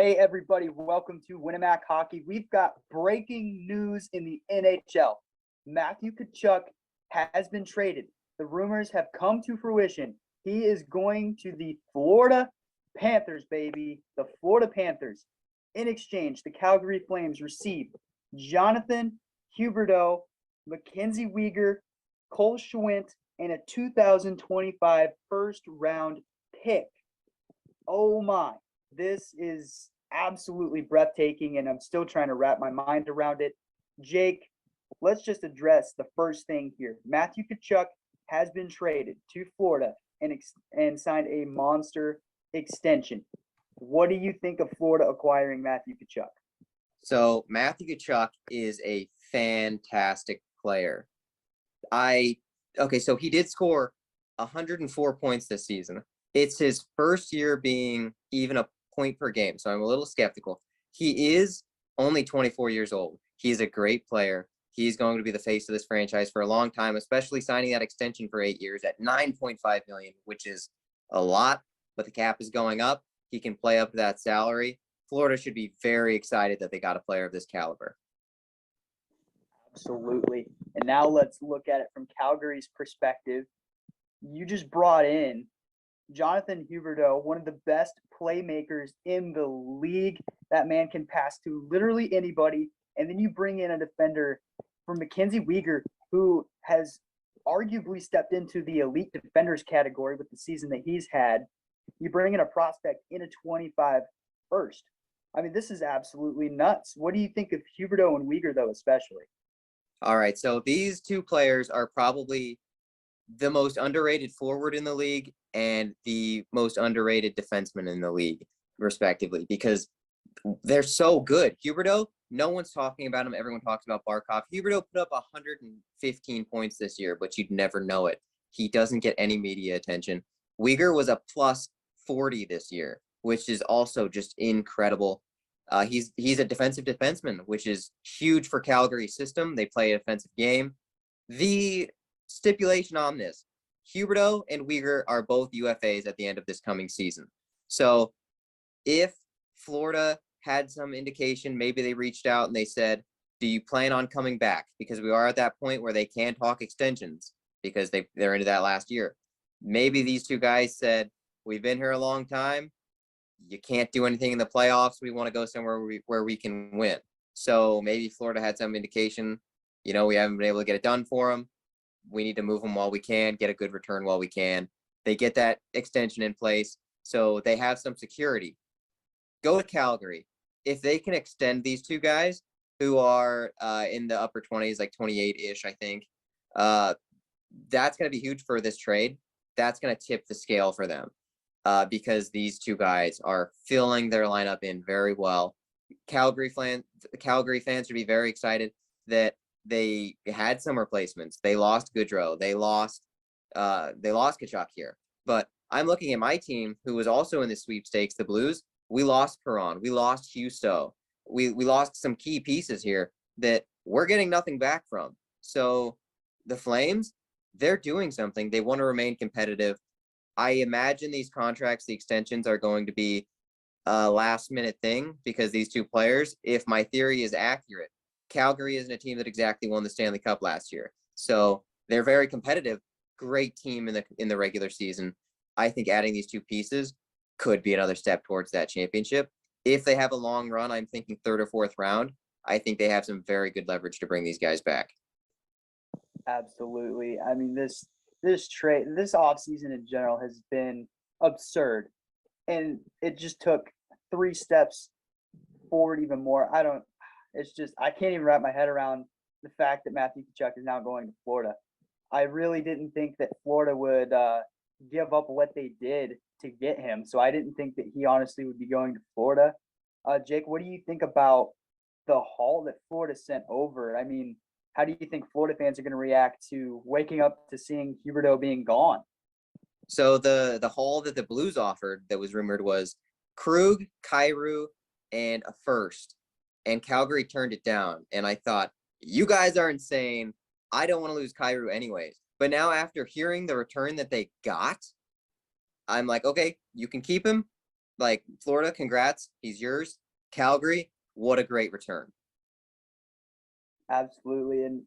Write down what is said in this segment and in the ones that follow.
Hey, everybody, welcome to Winnemac Hockey. We've got breaking news in the NHL. Matthew Tkachuk has been traded. The rumors have come to fruition. He is going to the Florida Panthers, baby. The Florida Panthers. In exchange, the Calgary Flames receive Jonathan Huberdeau, Mackenzie Weegar, Cole Schwindt, and a 2025 first-round pick. Oh my. This is absolutely breathtaking, and I'm still trying to wrap my mind around it. Jake, let's just address the first thing here. Matthew Tkachuk has been traded to Florida and signed a monster extension. What do you think of Florida acquiring Matthew Tkachuk? So Matthew Tkachuk is a fantastic player. So he did score 104 points this season. It's his first year being even a point per game, so I'm a little skeptical. He is only 24 years old. He's a great player. He's going to be the face of this franchise for a long time, especially signing that extension for 8 years at $9.5 million, which is a lot, but the cap is going up. He can play up to that salary. Florida should be very excited that they got a player of this caliber. Absolutely. And now let's look at it from Calgary's perspective. You just brought in Jonathan Huberdeau, one of the best playmakers in the league. That man can pass to literally anybody. And then you bring in a defender from Mackenzie Weegar, who has arguably stepped into the elite defenders category with the season that he's had. You bring in a prospect in a 25 first. I mean, this is absolutely nuts. What do you think of Huberdeau and Weegar, though, especially? All right, so these two players are probably the most underrated forward in the league and the most underrated defenseman in the league, respectively, because they're so good. Huberdeau, no one's talking about him. Everyone talks about Barkov. Huberdeau put up 115 points this year, but you'd never know it. He doesn't get any media attention. Weegar was a plus 40 this year, which is also just incredible. He's a defensive defenseman, which is huge for Calgary's system. They play a defensive game. The stipulation on this, Huberdeau and Weegar are both UFAs at the end of this coming season. So if Florida had some indication, maybe they reached out and they said, do you plan on coming back? Because we are at that point where they can talk extensions because they're into that last year. Maybe these two guys said, we've been here a long time. You can't do anything in the playoffs. We want to go somewhere where we can win. So maybe Florida had some indication, we haven't been able to get it done for them. We need to move them while we can, get a good return while we can. They get that extension in place, so they have some security. Go to Calgary. If they can extend these two guys who are in the upper 20s, like 28-ish, I think, that's going to be huge for this trade. That's going to tip the scale for them because these two guys are filling their lineup in very well. Calgary fans should be very excited that they had some replacements. They lost Gaudreau. They lost Tkachuk here. But I'm looking at my team, who was also in the sweepstakes, the Blues. We lost Perron. We lost Huberdeau. We lost some key pieces here that we're getting nothing back from. So the Flames, they're doing something. They want to remain competitive. I imagine these contracts, the extensions, are going to be a last-minute thing because these two players, if my theory is accurate, Calgary isn't a team that exactly won the Stanley Cup last year. So they're very competitive, great team in the regular season. I think adding these two pieces could be another step towards that championship. If they have a long run, I'm thinking third or fourth round, I think they have some very good leverage to bring these guys back. Absolutely. I mean, this trade, this offseason in general has been absurd. And it just took 3 steps forward even more. I can't even wrap my head around the fact that Matthew Tkachuk is now going to Florida. I really didn't think that Florida would give up what they did to get him. So I didn't think that he honestly would be going to Florida. Jake, what do you think about the haul that Florida sent over? I mean, how do you think Florida fans are going to react to waking up to seeing Huberdeau being gone? So the haul that the Blues offered that was rumored was Krug, Kyrou, and a first. And Calgary turned it down. And I thought, you guys are insane. I don't want to lose Kyrou anyways. But now after hearing the return that they got, I'm like, okay, you can keep him. like Florida, congrats, he's yours. Calgary, what a great return. Absolutely. And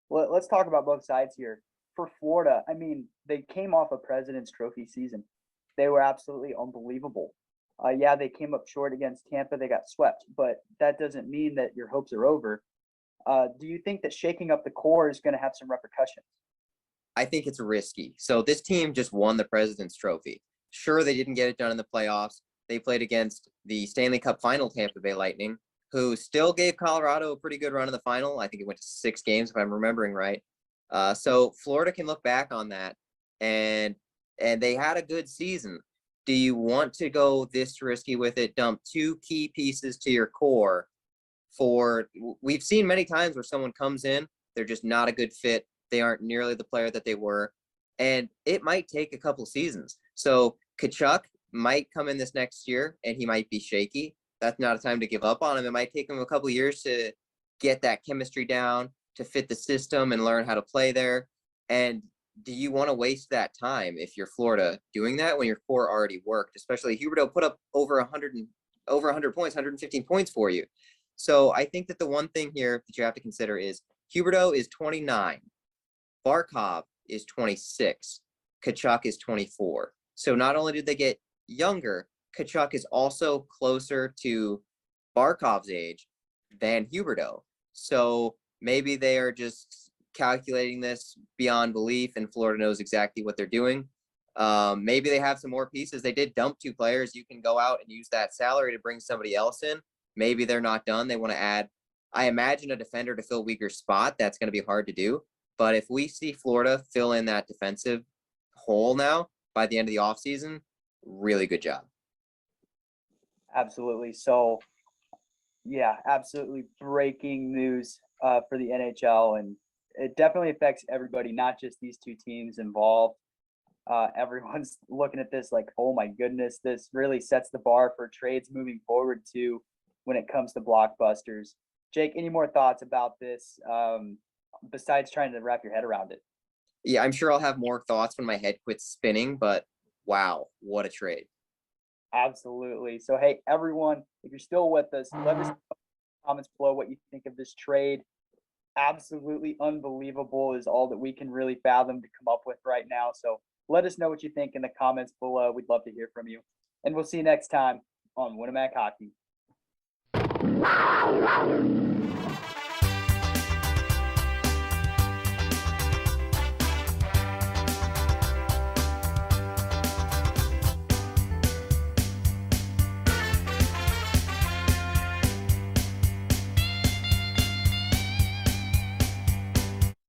let's talk about both sides here. For Florida, I mean, they came off a President's Trophy season. They were absolutely unbelievable. Yeah, they came up short against Tampa. They got swept, but that doesn't mean that your hopes are over. Do you think that shaking up the core is going to have some repercussions? I think it's risky. So this team just won the President's Trophy. Sure, they didn't get it done in the playoffs. They played against the Stanley Cup final Tampa Bay Lightning, who still gave Colorado a pretty good run in the final. I think it went to 6 games, if I'm remembering right. So Florida can look back on that, and they had a good season. Do you want to go this risky with it? Dump 2 key pieces to your core we've seen many times where someone comes in, they're just not a good fit. They aren't nearly the player that they were, and it might take a couple seasons. So Tkachuk might come in this next year and he might be shaky. That's not a time to give up on him. It might take him a couple years to get that chemistry down, to fit the system and learn how to play there. And do you want to waste that time if you're Florida doing that when your core already worked? Especially Huberdeau put up over 100 points, 115 points for you. So I think that the one thing here that you have to consider is Huberdeau is 29, Barkov is 26, Tkachuk is 24. So not only did they get younger, Tkachuk is also closer to Barkov's age than Huberdeau. So maybe they are just calculating this beyond belief, and Florida knows exactly what they're doing. Maybe they have some more pieces. They did dump 2 players. You can go out and use that salary to bring somebody else in. Maybe they're not done. They want to add, I imagine, a defender to fill Weegar's spot. That's going to be hard to do. But if we see Florida fill in that defensive hole now by the end of the offseason, really good job. Absolutely. So, yeah, absolutely breaking news for the NHL, and it definitely affects everybody, not just these 2 teams involved. Everyone's looking at this like, oh my goodness, this really sets the bar for trades moving forward too when it comes to blockbusters. Jake, any more thoughts about this besides trying to wrap your head around it? Yeah, I'm sure I'll have more thoughts when my head quits spinning, but wow, what a trade. Absolutely. So, hey, everyone, if you're still with us, let us know in the comments below what you think of this trade. Absolutely unbelievable is all that we can really fathom to come up with right now. So let us know what you think in the comments below. We'd love to hear from you. And we'll see you next time on Winamac Hockey.